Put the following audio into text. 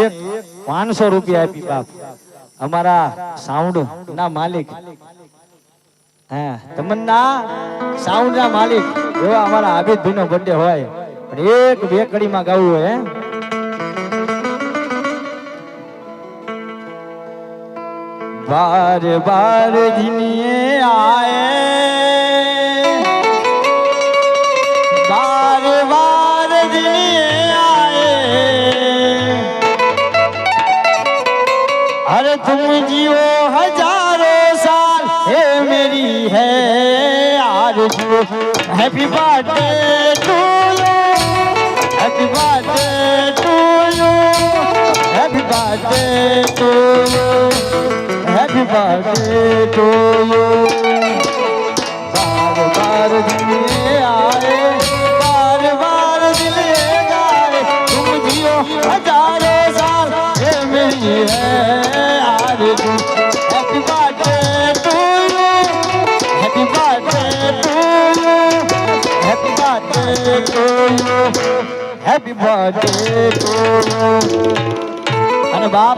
એક 500 રૂપિયા આપી બાપ અમારા સાઉન્ડ ના માલિક હા તમન્ના સાઉન્ડ ના માલિક એવા અમારા આબિદભાઈ નો બર્થડે હોય પણ એક બે કડીમાં ગાવું હોય बार बार जिनिए आए बार बार जिनिए आए अरे तुम जियो हजारों साल हे मेरी है आरज़ू happy birthday to you happy birthday to you happy birthday to you Happy birthday to you. बार बार दिल आए, बार बार दिल गाए, तुम जियो हजारों साल, ये मेरी है आरज़ू. Happy birthday to you, happy birthday to you, happy birthday to you, happy birthday to you. अरे बाप